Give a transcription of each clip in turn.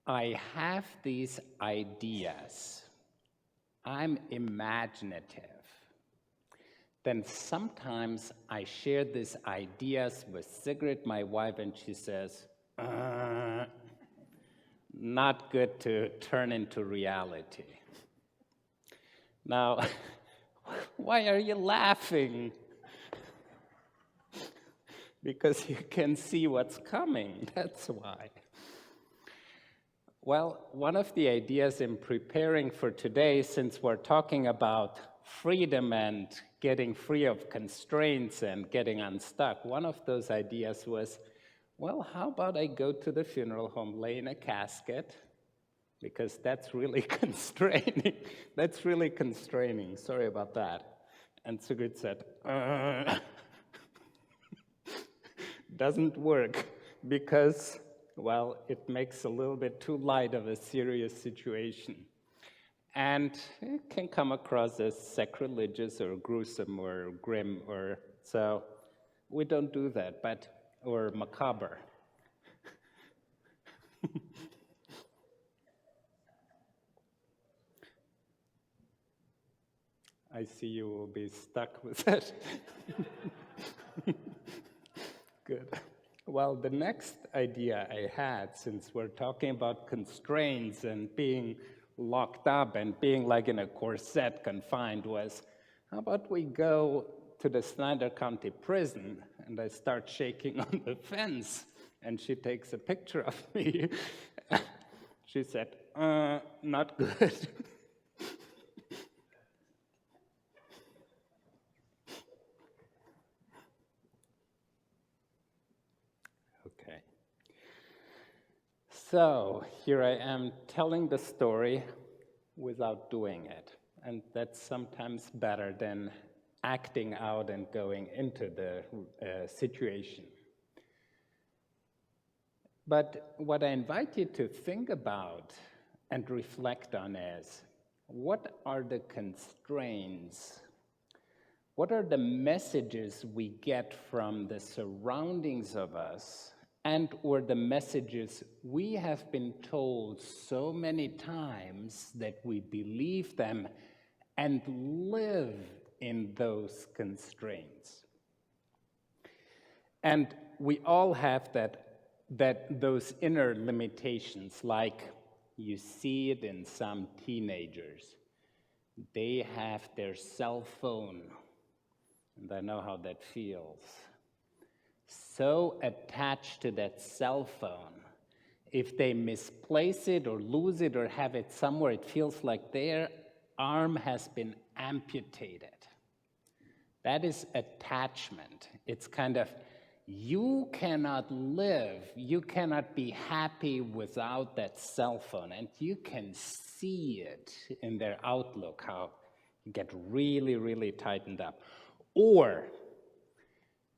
I have these ideas. I'm imaginative. Then sometimes I share these ideas with Sigrid, my wife, and she says, not good to turn into reality. Now, why are you laughing? Because you can see what's coming, that's why. Well, one of the ideas in preparing for today, since we're talking about freedom and getting free of constraints and getting unstuck, one of those ideas was, well, how about I go to the funeral home, lay in a casket, because that's really constraining. That's really constraining. Sorry about that. And Sigrid said, doesn't work because, well, it makes a little bit too light of a serious situation. And it can come across as sacrilegious or gruesome or grim, or so we don't do that, or macabre. I see you will be stuck with that. Good. Well, the next idea I had, since we're talking about constraints and being locked up and being like in a corset confined, was how about we go to the Snyder County prison, and I start shaking on the fence, and she takes a picture of me. She said, not good. Okay. So here I am telling the story without doing it. And that's sometimes better than acting out and going into the situation. But what I invite you to think about and reflect on is, what are the constraints? What are the messages we get from the surroundings of us, and or the messages we have been told so many times that we believe them and live in those constraints? And we all have those inner limitations, like you see it in some teenagers. They have their cell phone, and I know how that feels. So attached to that cell phone, if they misplace it or lose it or have it somewhere, it feels like their arm has been amputated. That is attachment. It's kind of, you cannot live, you cannot be happy without that cell phone. And you can see it in their outlook, how you get really, really tightened up. Or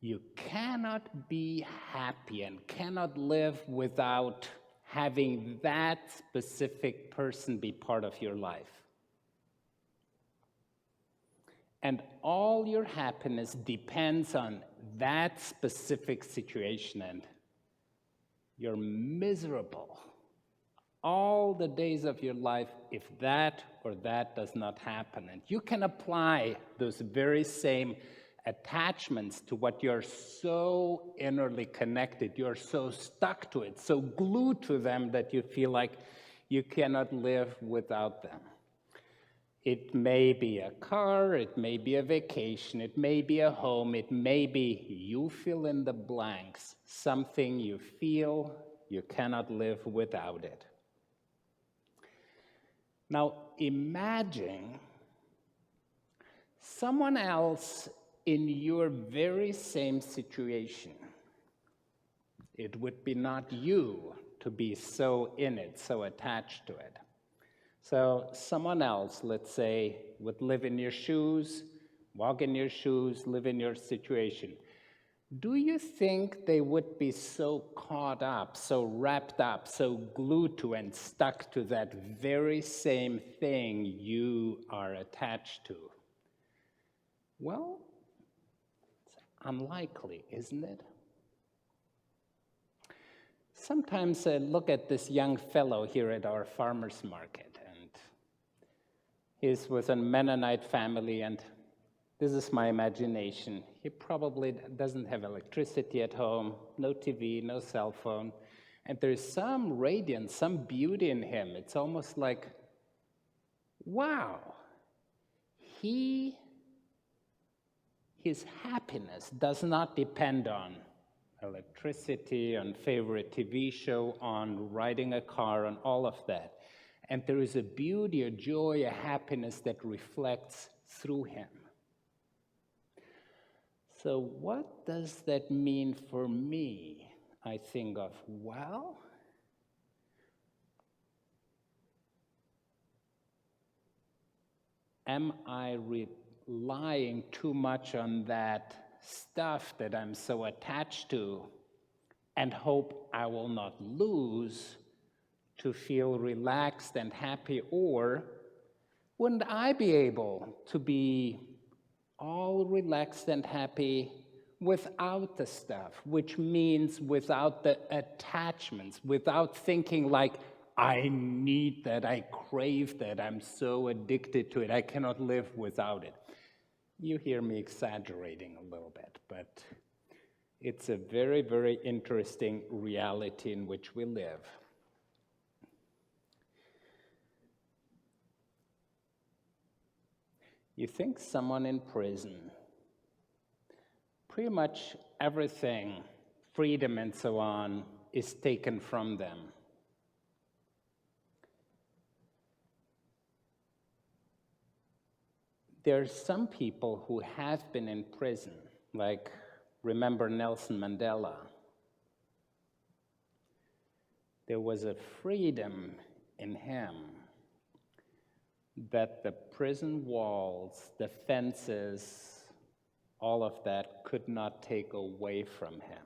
you cannot be happy and cannot live without having that specific person be part of your life. And all your happiness depends on that specific situation, and you're miserable all the days of your life if that or that does not happen. And you can apply those very same attachments to what you're so innerly connected, you're so stuck to it, so glued to them that you feel like you cannot live without them. It may be a car, it may be a vacation, it may be a home, it may be, you fill in the blanks, something you feel you cannot live without it. Now imagine someone else in your very same situation. It would be not you to be so in it, so attached to it. So someone else, let's say, would live in your shoes, walk in your shoes, live in your situation. Do you think they would be so caught up, so wrapped up, so glued to and stuck to that very same thing you are attached to? Well, it's unlikely, isn't it? Sometimes I look at this young fellow here at our farmer's market, and he's with a Mennonite family, and this is my imagination. He probably doesn't have electricity at home, no TV, no cell phone, and there's some radiance, some beauty in him. It's almost like, wow, his happiness does not depend on electricity, on favorite TV show, on riding a car, on all of that. And there is a beauty, a joy, a happiness that reflects through him. So what does that mean for me? I think of, well, am I relying too much on that stuff that I'm so attached to and hope I will not lose to feel relaxed and happy? Or wouldn't I be able to be all relaxed and happy without the stuff, which means without the attachments, without thinking like, I need that, I crave that, I'm so addicted to it, I cannot live without it. You hear me exaggerating a little bit, but it's a very, very interesting reality in which we live. You think someone in prison, pretty much everything, freedom and so on, is taken from them. There are some people who have been in prison, like, remember Nelson Mandela. There was a freedom in him that the prison walls, the fences, all of that could not take away from him.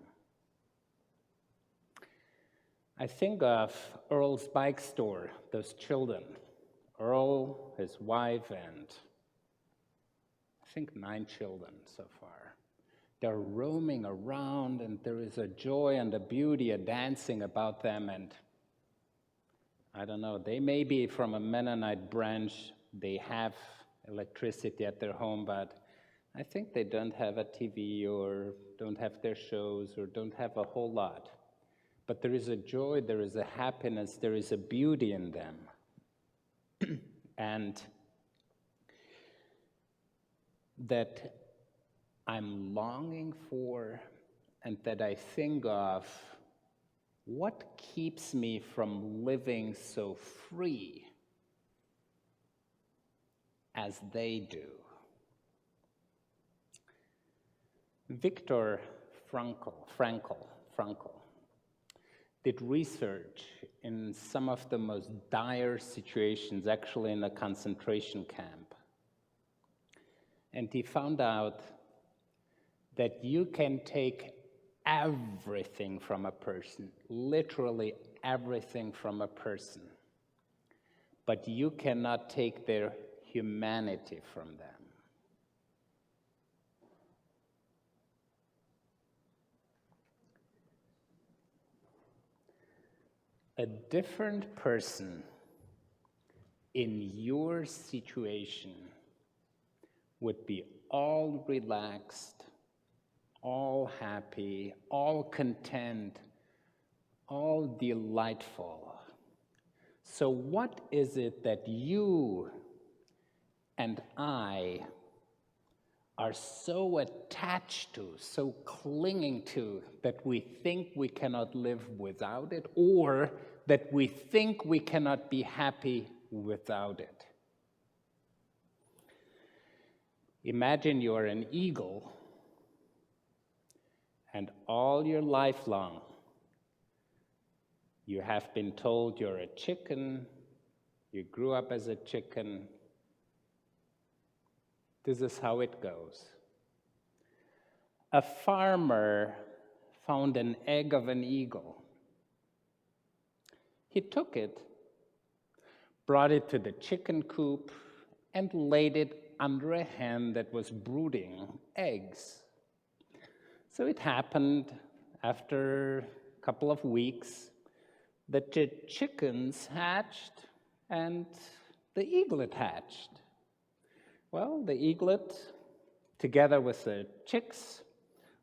I think of Earl's bike store, those children, Earl, his wife, and I think 9 children so far. They're roaming around, and there is a joy and a beauty, a dancing about them, and I don't know, they may be from a Mennonite branch, they have electricity at their home, but I think they don't have a TV or don't have their shows or don't have a whole lot. But there is a joy, there is a happiness, there is a beauty in them. And that I'm longing for and that I think of, what keeps me from living so free as they do? Viktor Frankl did research in some of the most dire situations, actually in a concentration camp. And he found out that you can take everything from a person, literally everything from a person, but you cannot take their humanity from them. A different person in your situation would be all relaxed, all happy, all content, all delightful. So what is it that you and I are so attached to, so clinging to, that we think we cannot live without it, or that we think we cannot be happy without it? Imagine you're an eagle, and all your life long, you have been told you're a chicken, you grew up as a chicken. This is how it goes. A farmer found an egg of an eagle. He took it, brought it to the chicken coop, and laid it under a hen that was brooding eggs. So it happened after a couple of weeks, the chickens hatched and the eaglet hatched. Well, the eaglet, together with the chicks,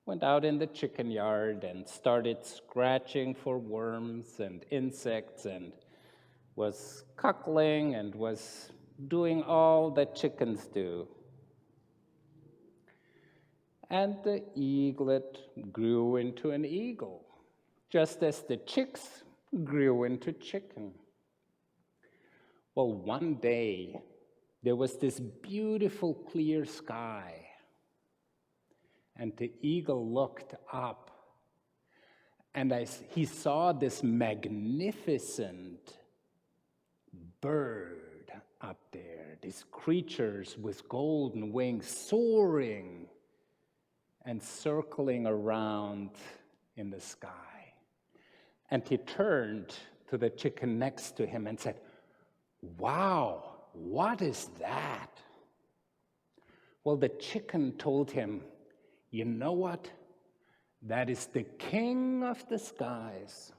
went out in the chicken yard and started scratching for worms and insects and was cuckling and was doing all that chickens do. And the eaglet grew into an eagle, just as the chicks grew into chicken. Well, one day, there was this beautiful clear sky, and the eagle looked up, and he saw this magnificent bird up there, these creatures with golden wings soaring and circling around in the sky. And he turned to the chicken next to him and said, "Wow, what is that?" Well, the chicken told him, "You know what? That is the king of the skies.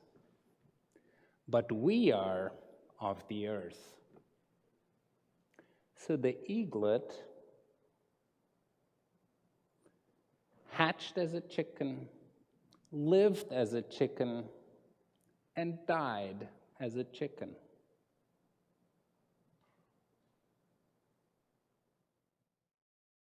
But we are of the earth." So the eaglet hatched as a chicken, lived as a chicken, and died as a chicken.